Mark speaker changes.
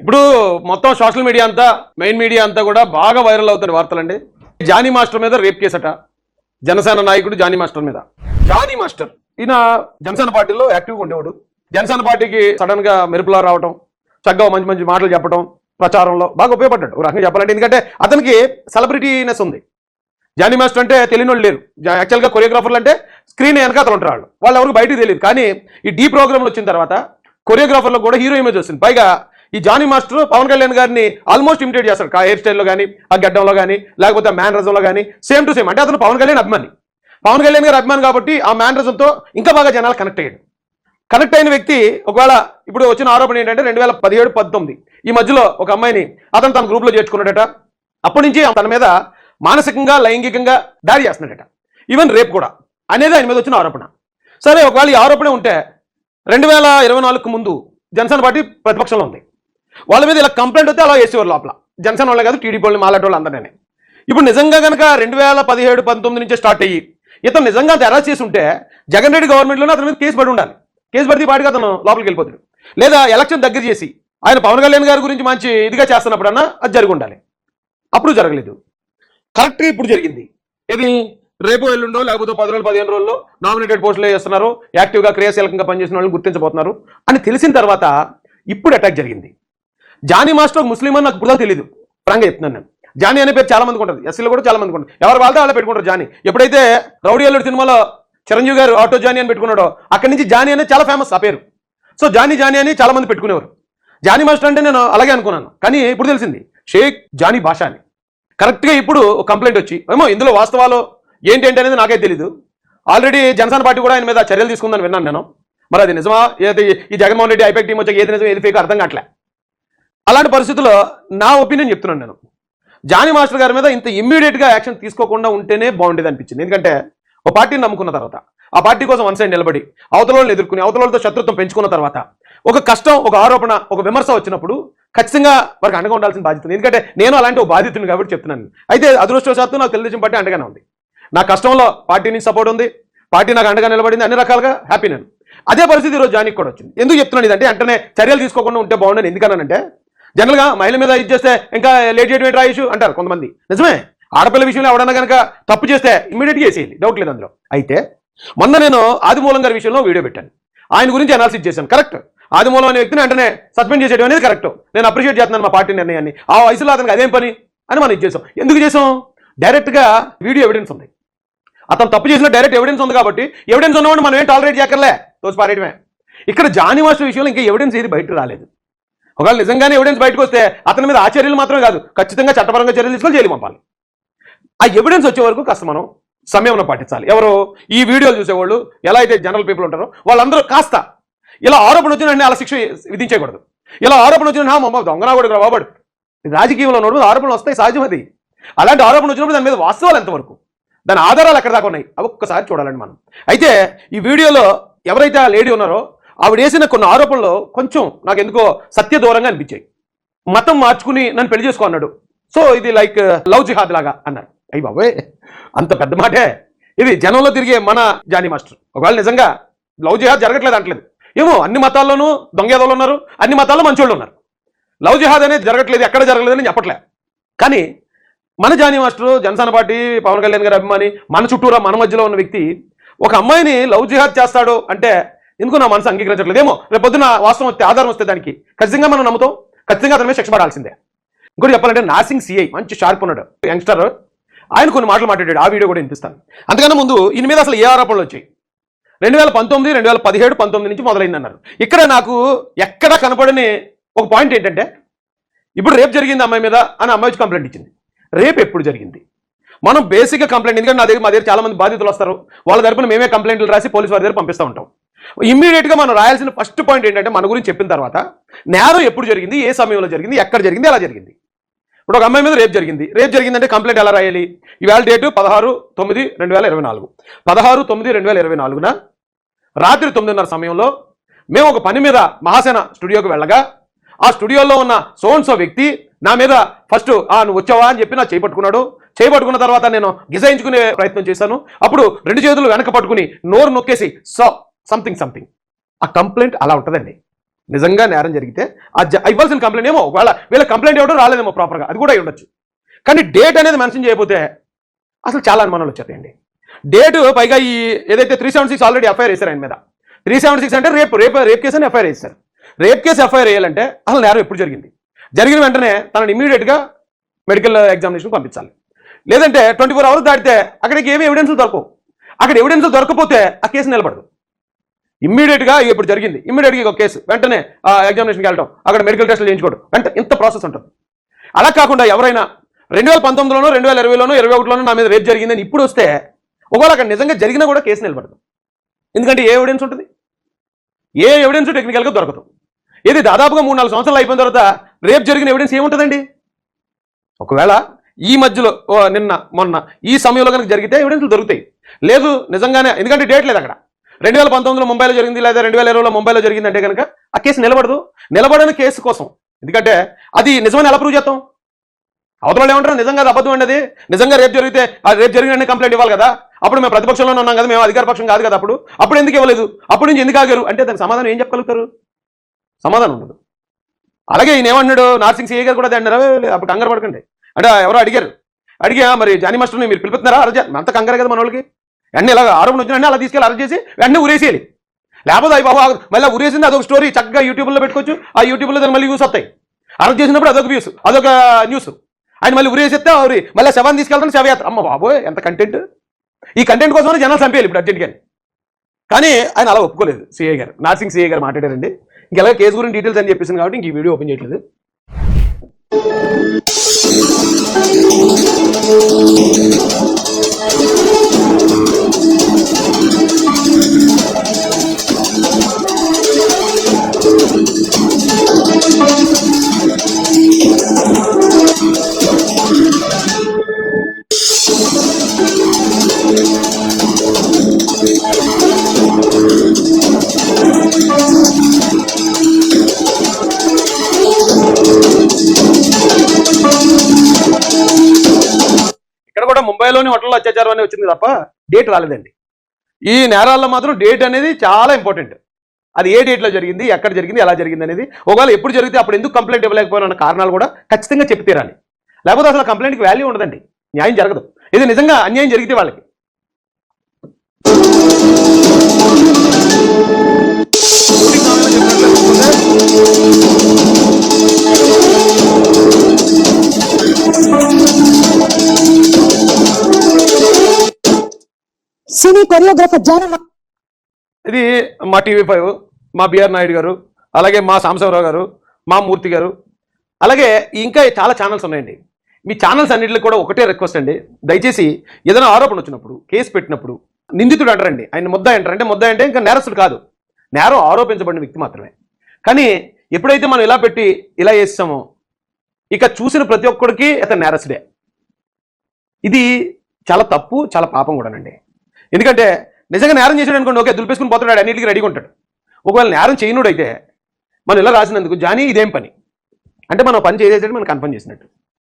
Speaker 1: ఇప్పుడు మొత్తం social media అంతా మెయిన్ మీడియా అంతా కూడా బాగా వైరల్ అవుతారు వార్తలండి. జానీ మాస్టర్ మీద రేప్ కేసట, జనసేన నాయకుడు జానీ మాస్టర్ మీద. జానీ మాస్టర్ ఈయన జనసేన పార్టీలో యాక్టివ్గా ఉండేవాడు. జనసేన పార్టీకి సడన్ గా మెరుపులా రావటం, చక్కగా మంచి మంచి మాటలు చెప్పడం, ప్రచారంలో బాగా ఉపయోగపడ్డాడు ఒక రకంగా చెప్పాలంటే. ఎందుకంటే అతనికి సెలబ్రిటీనెస్ ఉంది. జానీ మాస్టర్ అంటే తెలియని వాళ్ళు లేరు. యాక్చువల్గా కొరియోగ్రాఫర్లు అంటే స్క్రీన్ వెనకాతలు ఉంటారు, వాళ్ళు ఎవరికి బయటికి తెలియదు. కానీ ఈ డీ ప్రోగ్రాంలు వచ్చిన తర్వాత కొరియోగ్రాఫర్లకు కూడా హీరో ఇమేజ్ వస్తుంది. పైగా ఈ జానీ మాస్టర్ పవన్ కళ్యాణ్ గారిని ఆల్మోస్ట్ ఇమిటేట్ చేస్తాడు. హెయిర్ స్టైల్లో కానీ, ఆ గడ్డంలో కానీ, లేకపోతే ఆ మేనరిజంలో కానీ సేమ్ టు సేమ్. అంటే అతను పవన్ కళ్యాణ్ అభిమాని, పవన్ కళ్యాణ్ గారి అభిమాని కాబట్టి ఆ మేనరిజంతో ఇంకా బాగా జనాలు కనెక్ట్ అయ్యాడు. కనెక్ట్ అయిన వ్యక్తి ఒకవేళ ఇప్పుడు వచ్చిన ఆరోపణ ఏంటంటే 2017-19 ఈ మధ్యలో ఒక అమ్మాయిని అతను తన గ్రూప్లో చేర్చుకున్నాడట. అప్పటి నుంచి తన మీద మానసికంగా లైంగికంగా దాడి చేస్తున్నాడట, ఈవెన్ రేప్ కూడా అనేది ఆయన మీద వచ్చిన ఆరోపణ. సరే, ఒకవేళ ఈ ఆరోపణ ఉంటే 2024కు ముందు జనసేన పార్టీ ప్రతిపక్షంలో ఉంది. వాళ్ళ మీద ఇలా కంప్లైంట్ వస్తే అలా వేసేవారు లోపల, జనసేన వాళ్ళే కాదు టీడీపీ వాళ్ళు మాలాంటి వాళ్ళు అందరినీ. ఇప్పుడు నిజంగా కనుక 2017-19 నుంచే స్టార్ట్ అయ్యి ఇతను నిజంగా అంత అరెస్ట్ చేసి ఉంటే జగన్ రెడ్డి గవర్నమెంట్లోనే అతని మీద కేసు పడి ఉండాలి. కేసు పడితే పాటికి అతను లోపలికి వెళ్ళిపోతాడు. లేదా ఎలక్షన్ దగ్గర చేసి ఆయన పవన్ కళ్యాణ్ గారి గురించి మంచి ఇదిగా చేస్తున్నప్పుడన్నా అది జరిగి ఉండాలి. అప్పుడు జరగలేదు. కరెక్ట్గా ఇప్పుడు జరిగింది. ఇది రేపు ఎల్లుండో లేకపోతే 10 రోజులు 15 రోజుల్లో నామినేటెడ్ పోస్టులు చేస్తున్నారు, యాక్టివ్గా క్రియాశీలకంగా పనిచేసిన వాళ్ళని గుర్తించబోతున్నారు అని తెలిసిన తర్వాత ఇప్పుడు అటాక్ జరిగింది. జానీ మాస్టర్ ముస్లిం అని నాకు ఇప్పుడు తెలియదు, ఫ్రాంక్గా చెప్తున్నాను నేను. జానీ అనే పేరు చాలా మందికి ఉంటుంది, ఎస్సీలో కూడా చాలా మందికి ఉంటుంది. ఎవరు వాళ్ళతో వాళ్ళే పెట్టుకుంటారు జానీ. ఎప్పుడైతే రౌడీ అల్లుడు సినిమాలో చిరంజీవి గారు ఆటో జానీ అని పెట్టుకున్నాడో అక్కడి నుంచి జానీ అనేది చాలా ఫేమస్ ఆ పేరు. సో జానీ జానీ అని చాలా మంది పెట్టుకునేవారు. జానీ మాస్టర్ అంటే నేను అలాగే అనుకున్నాను, కానీ ఇప్పుడు తెలిసింది షేక్ జానీ భాషా అని. కరెక్ట్గా ఇప్పుడు కంప్లైంట్ వచ్చి ఏమో ఇందులో వాస్తవాలు ఏంటి అనేది నాకైతే తెలీదు. ఆల్రెడీ జనసేన పార్టీ కూడా ఆయన మీద చర్యలు తీసుకుందని విన్నాను నేను. మరి అది నిజమా, ఏది ఈ జగన్మోహన్ రెడ్డి ఐపాక్ టీం వచ్చాక ఏది నిజం ఏది ఫేక్ అర్థం కావట్లే. అలాంటి పరిస్థితుల్లో నా ఒపీనియన్ చెప్తున్నాను నేను, జానీ మాస్టర్ గారి మీద ఇంత ఇమ్మీడియట్గా యాక్షన్ తీసుకోకుండా ఉంటేనే బాగుండేది అనిపించింది. ఎందుకంటే ఒక పార్టీని నమ్ముకున్న తర్వాత ఆ పార్టీ కోసం వన్ సైడ్ నిలబడి అవతలను ఎదుర్కొని అవతలతో శత్రుత్వం పెంచుకున్న తర్వాత ఒక కష్టం, ఒక ఆరోపణ, ఒక విమర్శ వచ్చినప్పుడు ఖచ్చితంగా వారికి అండగా ఉండాల్సిన బాధ్యత ఉంది. ఎందుకంటే నేను అలాంటి ఒక బాధితుని కాబట్టి చెప్తున్నాను. అయితే అదృష్టవశాత్తు నాకు తెలుగుదేశం పార్టీ అండగానే ఉంది. నా కష్టంలో పార్టీ నుంచి సపోర్ట్ ఉంది, పార్టీ నాకు అండగా నిలబడింది, అన్ని రకాలుగా హ్యాపీ నేను. అదే పరిస్థితి ఈరోజు జానీకి కూడా వచ్చింది. ఎందుకు చెప్తున్నాను ఇదంటే, వెంటనే చర్యలు తీసుకోకుండా ఉంటే బాగుండని. ఎందుకన్నానంటే జనరల్గా మహిళ మీద ఇది చేస్తే ఇంకా లేట్ చేయడం రాయచ్చు అంటారు కొంతమంది. నిజమే, ఆడపిల్ల విషయంలో ఎవడన్నా కనుక తప్పు చేస్తే ఇమ్మీడియట్గా చేసేయాలి, డౌట్ లేదు అందులో. అయితే మొన్న నేను ఆదిమూలం గారి విషయంలో వీడియో పెట్టాను, ఆయన గురించి అనాలిసిస్ చేశాను. కరెక్ట్, ఆదిమూలం అనే వ్యక్తిని వెంటనే సస్పెండ్ చేసేయడం అనేది కరెక్ట్. నేను అప్రిషియేట్ చేస్తున్నాను మా పార్టీ నిర్ణయాన్ని. ఆ వయసులో అతనికి అదేం పని అని మనం ఇది చేసాం. ఎందుకు చేసాం? డైరెక్ట్గా వీడియో ఎవిడెన్స్ ఉంది, అతను తప్పు చేసిన డైరెక్ట్ ఎవిడెన్స్ ఉంది కాబట్టి ఎవిడెన్స్ ఉన్నవాడిని మనం ఏం టాలరేట్ చేయక్కర్లే, తోసి పారేయడమే. ఇక్కడ జానీ మాస్టర్ విషయంలో ఇంకా ఎవిడెన్స్ ఏది బయటకు రాలేదు. ఒకవేళ నిజంగానే ఎవిడెన్స్ బయటకు వస్తే అతని మీద ఆ చర్యలు మాత్రమే కాదు, ఖచ్చితంగా చట్టపరంగా చర్యలు తీసుకొని జైలు పంపాలి. ఆ ఎవిడెన్స్ వచ్చే వరకు కాస్త మనం సమయంలో పాటించాలి. ఎవరు ఈ వీడియోలు చూసేవాళ్ళు, ఎలా అయితే జనరల్ పీపుల్ ఉంటారో వాళ్ళందరూ కాస్త ఇలా ఆరోపణ వచ్చినంటే అలా శిక్ష విధించకూడదు. ఇలా ఆరోపణ వచ్చిన మమ్మ దొంగనా కూడా రాబడు, రాజకీయంలో ఉన్నప్పుడు ఆరోపణలు వస్తాయి, సహజం అది. అలాంటి ఆరోపణ వచ్చినప్పుడు దాని మీద వాస్తవాలు ఎంతవరకు, దాని ఆధారాలు ఎక్కడ దాకా ఉన్నాయి అవి ఒక్కసారి చూడాలండి మనం. అయితే ఈ వీడియోలో ఎవరైతే ఆ లేడీ ఉన్నారో ఆవిడ వేసిన కొన్ని ఆరోపణలు కొంచెం నాకు ఎందుకో సత్య దూరంగా అనిపించాయి. మతం మార్చుకుని నన్ను పెళ్లి చేసుకో అన్నాడు, సో ఇది లైక్ లవ్ జిహాద్ లాగా అన్నారు. అయ్యి బాబోయ్, అంత పెద్ద మాటే ఇది. జనంలో తిరిగే మన జానీ మాస్టర్ ఒకవేళ నిజంగా లవ్ జిహాద్ జరగట్లేదు అంటలేదు, ఏమో అన్ని మతాల్లోనూ దొంగేదోళ్ళు ఉన్నారు, అన్ని మతాల్లో మంచోళ్ళు ఉన్నారు. లవ్ జిహాద్ అనేది జరగట్లేదు, ఎక్కడ జరగలేదని చెప్పట్లే. కానీ మన జానీ మాస్టర్ జనసేన పార్టీ పవన్ కళ్యాణ్ గారి అభిమాని, మన చుట్టూరా మన మధ్యలో ఉన్న వ్యక్తి ఒక అమ్మాయిని లవ్ జిహాద్ చేస్తాడు అంటే ఎందుకు నా మనసు అంగీకరించట్లేదు. ఏమో రేపు పొద్దున వాస్తవం వస్తే, ఆధారం వస్తే దానికి ఖచ్చితంగా మనం నమ్ముతాం, ఖచ్చితంగా అతని మీద శిక్ష పడాల్సిందే. ఇంకోటి చెప్పాలంటే నాసింగ్ సిఐ మంచి షార్ప్ ఉన్నాడు యంగ్స్టర్, ఆయన కొన్ని మాటలు మాట్లాడాడు, ఆ వీడియో కూడా వినిపిస్తాను. అంతకన్నా ముందు ఈయన మీద అసలు ఏ ఆరోపణలు వచ్చాయి 2019, 2017, 19 నుంచి మొదలైందన్నారు. ఇక్కడ నాకు ఎక్కడా కనపడని ఒక పాయింట్ ఏంటంటే, ఇప్పుడు రేపు జరిగింది అమ్మాయి మీద అని అమ్మాయి వచ్చి కంప్లైంట్ ఇచ్చింది. రేపు ఎప్పుడు జరిగింది? మనం బేసిక్గా కంప్లైంట్, ఎందుకంటే మా దగ్గర చాలా మంది బాధితులు వస్తారు, వాళ్ళ తరపున మేమే కంప్లైంట్లు రాసి పోలీసు వారి దగ్గర పంపిస్తూ ఉంటాం. ఇమ్మీడియట్గా మనం రాయాల్సిన ఫస్ట్ పాయింట్ ఏంటంటే, మన గురించి చెప్పిన తర్వాత నేరం ఎప్పుడు జరిగింది, ఏ సమయంలో జరిగింది, ఎక్కడ జరిగింది, ఎలా జరిగింది. ఇప్పుడు ఒక అమ్మాయి మీద రేపు జరిగింది, రేపు జరిగిందంటే కంప్లైంట్ ఎలా రాయాలి? ఇవాళ డేటు 16/9/2024, 16/9/2024న రాత్రి 9:30 సమయంలో మేము ఒక పని మీద మహాసేన స్టూడియోకి వెళ్ళగా ఆ స్టూడియోలో ఉన్న సోన్సో వ్యక్తి నా మీద ఫస్ట్ నువ్వు వచ్చావా అని చెప్పి నా చేపట్టుకున్నాడు. చేపట్టుకున్న తర్వాత నేను గిజాయించుకునే ప్రయత్నం చేశాను. అప్పుడు 2 చేతులు వెనక పట్టుకుని నోరు నొక్కేసి సంథింగ్. ఆ కంప్లైంట్ అలా ఉంటుందండి. నిజంగా నేరం జరిగితే ఇవ్వాల్సిన కంప్లైంట్ ఏమో వీళ్ళ కంప్లైంట్ ఇవ్వడం రాలేదేమో ప్రాపర్గా, అది కూడా అయి ఉండొచ్చు. కానీ డేట్ అనేది మెన్షన్ చేయకపోతే అసలు చాలా అనుమానాలు వచ్చేస్తాయండి. డేట్ పైగా ఈ ఏదైతే 376 ఆల్రెడీ ఎఫ్ఐఆర్ వేశారు ఆయన మీద. 376 అంటే రేప్ కేసు అని ఎఫ్ఐఆర్ వేశారు. రేప్ కేసు ఎఫ్ఐఆర్ వేయాలంటే అసలు నేరం ఎప్పుడు జరిగింది, జరిగిన వెంటనే తనని ఇమీడియట్గా మెడికల్ ఎగ్జామినేషన్ పంపించాలి. లేదంటే 24 అవర్స్ దాటితే అక్కడికి ఏమి ఎవిడెన్స్లు దొరకవు. అక్కడ ఎవిడెన్స్లు దొరకపోతే ఆ కేసు నిలబడదు. ఇమ్మీడియట్గా ఇప్పుడు జరిగింది, ఇమ్మీడియట్గా ఒక కేసు వెంటనే ఎగ్జామినేషన్కి వెళ్ళడం, అక్కడ మెడికల్ టెస్టులు చేయించుకోవడం, అంటే ఇంత ప్రాసెస్ ఉంటుంది. అలా కాకుండా ఎవరైనా 2019లోనో 2020లోనో 2021లోనో నా మీద రేప్ జరిగిందని ఇప్పుడు వస్తే ఒకవేళ అక్కడ నిజంగా జరిగినా కూడా కేసు నిలబడదు. ఎందుకంటే ఏ ఎవిడెన్స్ ఉంటుంది, ఏ ఎవిడెన్స్ టెక్నికల్గా దొరకదు. ఇది దాదాపుగా 3-4 సంవత్సరాలు అయిపోయిన తర్వాత రేప్ జరిగిన ఎవిడెన్స్ ఏముంటుందండి? ఒకవేళ ఈ మధ్యలో నిన్న మొన్న ఈ సమయంలో కనుక జరిగితే ఎవిడెన్స్లు దొరుకుతాయి. లేదు నిజంగానే, ఎందుకంటే డేట్ లేదు అక్కడ. 2019లో ముంబైలో జరిగింది లేదా 2020లో ముంబైలో జరిగిందంటే కనుక ఆ కేసు నిలబడదు. నిలబడని కేసు కోసం, ఎందుకంటే అది నిజమని ఎలా ప్రూవ్ చేస్తాం? అవతల ఏమంటారు, నిజంగా అది అబద్ధం అండి, నిజంగా రేపు జరిగితే ఆ రేపు జరిగిన కంప్లైంట్ ఇవ్వాలి కదా, అప్పుడు మేము ప్రతిపక్షంలోనే ఉన్నాం కదా, మేము అధికార పక్షం కాదు కదా, అప్పుడు ఎందుకు ఇవ్వలేదు, అప్పుడు నుంచి ఎందుకు ఆగారు అంటే దానికి సమాధానం ఏం చెప్పగలుగుతారు? సమాధానం ఉండదు. అలాగే ఈయన ఏమన్నాడు, నార్సింగ్ సిఐ గారు కూడా అన్నారు, అప్పుడు కంగారు పడకండి అంటే ఎవరో అడిగా మరి జానీ మాస్టర్ని మీరు పిలుపుతున్నారా అరెస్ట్, అంత కంగారు కదా మన వాళ్ళకి. వెంటనే ఇలా ఆరోపణ వచ్చిన అలా తీసుకెళ్ళి అరెస్ట్ చేసి వెంటనే ఉరేసేయాలి. లేకపోతే అవి బాబు మళ్ళీ ఉరేసింది అదొక స్టోరీ చక్కగా యూట్యూబ్లో పెట్టుకోవచ్చు, ఆ యూట్యూబ్లో దాన్ని మళ్ళీ యూస్ వస్తాయి. అరెస్ట్ చేసినప్పుడు అదొక వ్యూస్, అదొక న్యూస్. ఆయన మళ్ళీ ఉరేసేస్తే మళ్ళీ శవాన్ని తీసుకెళ్తాను శవయాత్ర. అమ్మ బాబోయ్ ఎంత కంటెంట్! ఈ కంటెంట్ కోసమే జనాలు చంపేయాలి ఇప్పుడు అర్జెంట్గా. కానీ ఆయన అలా ఒప్పుకోలేదు. సిఐ గారు, నార్సింగ్ సిఐ గారు మాట్లాడారండి. ఇంకెలా కేసు గురించి డీటెయిల్స్ అని చెప్పేసింది కాబట్టి ఇంక ఈ వీడియో ఓపెన్ చేయట్లేదు. ఇక్కడ కూడా ముంబైలోని హోటల్లో అత్యాచారం అనేది వచ్చింది తప్ప డేట్ రాలేదండి. ఈ నేరాల్లో మాత్రం డేట్ అనేది చాలా ఇంపార్టెంట్. అది ఏ డేట్లో జరిగింది, ఎక్కడ జరిగింది, ఎలా జరిగింది అనేది, ఒకవేళ ఎప్పుడు జరిగితే అప్పుడు ఎందుకు కంప్లైంట్ ఇవ్వలేకపోయిన కారణాలు కూడా ఖచ్చితంగా చెప్పి తీరాలి. లేకపోతే అసలు కంప్లైంట్కి వాల్యూ ఉండదండి, న్యాయం జరగదు. ఇది నిజంగా అన్యాయం జరిగితే వాళ్ళకి.
Speaker 2: సినీ కొరియోగ్రాఫర్
Speaker 1: ఇది మా TV5, మా బిఆర్ నాయుడు గారు, అలాగే మా సాంబశివరావు గారు, మా మూర్తి గారు, అలాగే ఇంకా చాలా ఛానల్స్ ఉన్నాయండి. మీ ఛానల్స్ అన్నింటికి కూడా ఒకటే రిక్వెస్ట్ అండి, దయచేసి ఏదైనా ఆరోపణ వచ్చినప్పుడు, కేసు పెట్టినప్పుడు నిందితుడు అంటారండి, ఆయన ముద్దాయి అంటారు. అంటే ముద్దాయి అంటే ఇంకా నేరస్తుడు కాదు, నేరం ఆరోపించబడిన వ్యక్తి మాత్రమే. కానీ ఎప్పుడైతే మనం ఇలా పెట్టి ఇలా చేస్తామో ఇక చూసిన ప్రతి ఒక్కడికి అతను నేరస్తుడే. ఇది చాలా తప్పు, చాలా పాపం కూడానండి. ఎందుకంటే నిజంగా నేరం చేసాడు అనుకోండి, ఓకే దులిపేసుకుని పోతాడు, అన్నింటికి రెడీగా ఉంటాడు. ఒకవేళ నేరం చేయనుడు అయితే మనం ఇలా రాసినందుకు జానీ ఇదేం పని అంటే మనం పని చేసేటట్టు మనం కన్ఫర్మ్ చేసినట్టు.